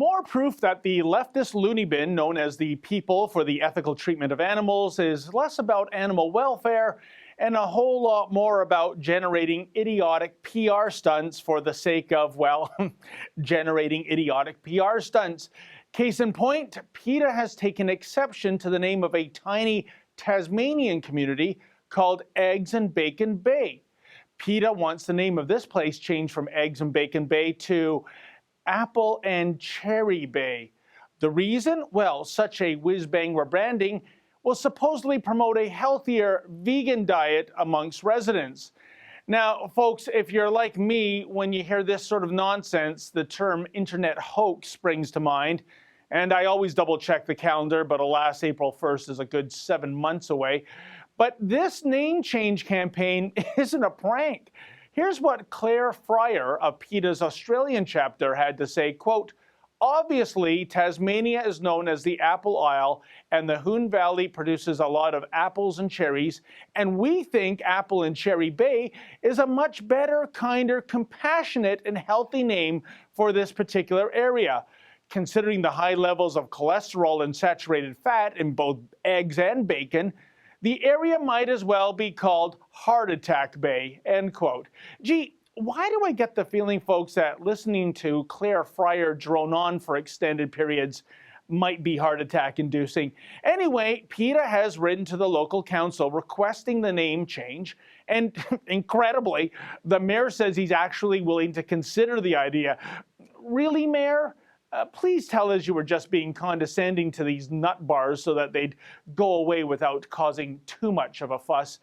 More proof that the leftist loony bin known as the People for the Ethical Treatment of Animals is less about animal welfare and a whole lot more about generating idiotic PR stunts for the sake of, well, generating idiotic PR stunts. Case in point, PETA has taken exception to the name of a tiny Tasmanian community called Eggs and Bacon Bay. PETA wants the name of this place changed from Eggs and Bacon Bay to Apple and Cherry Bay. The reason? Well, such a whiz-bang rebranding will supposedly promote a healthier vegan diet amongst residents. Now, folks, if you're like me, when you hear this sort of nonsense, the term internet hoax springs to mind. And I always double-check the calendar, but alas, April 1st is a good 7 months away. But this name change campaign isn't a prank. Here's what Claire Fryer of PETA's Australian chapter had to say, quote, "Obviously, Tasmania is known as the Apple Isle, and the Hoon Valley produces a lot of apples and cherries, and we think Apple and Cherry Bay is a much better, kinder, compassionate, and healthy name for this particular area. Considering the high levels of cholesterol and saturated fat in both eggs and bacon, the area might as well be called Heart Attack Bay," end quote. Gee, why do I get the feeling, folks, that listening to Claire Fryer drone on for extended periods might be heart attack inducing? Anyway, PETA has written to the local council requesting the name change, and incredibly, the mayor says he's actually willing to consider the idea. Really, Mayor? Please tell us you were just being condescending to these nut bars so that they'd go away without causing too much of a fuss.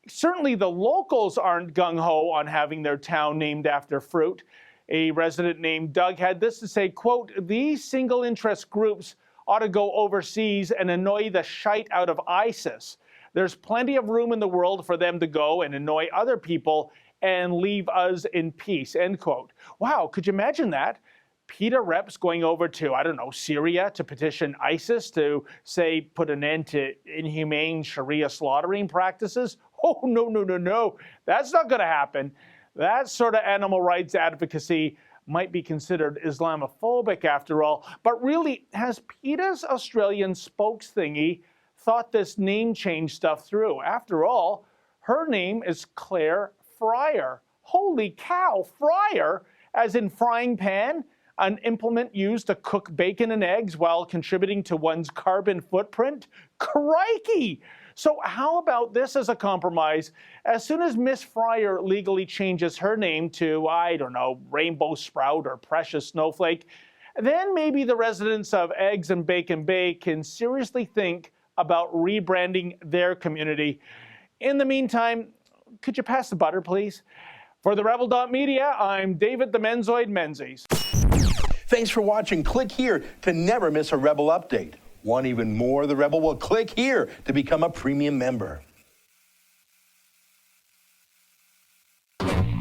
Certainly the locals aren't gung-ho on having their town named after fruit. A resident named Doug had this to say, quote, "These single interest groups ought to go overseas and annoy the shite out of ISIS. There's plenty of room in the world for them to go and annoy other people and leave us in peace," end quote. Wow, could you imagine that? PETA reps going over to, I don't know, Syria to petition ISIS to, say, put an end to inhumane Sharia slaughtering practices? Oh, no. That's not going to happen. That sort of animal rights advocacy might be considered Islamophobic after all. But really, has PETA's Australian spokes thingy thought this name change stuff through? After all, her name is Claire Fryer. Holy cow, Fryer, as in frying pan? An implement used to cook bacon and eggs while contributing to one's carbon footprint? Crikey! So how about this as a compromise? As soon as Miss Fryer legally changes her name to, I don't know, Rainbow Sprout or Precious Snowflake, then maybe the residents of Eggs and Bacon Bay can seriously think about rebranding their community. In the meantime, could you pass the butter, please? For the Rebel.media, I'm David the Menzoid Menzies. Thanks for watching. Click here to never miss a Rebel update. Want even more of the Rebel? Well, click here to become a premium member.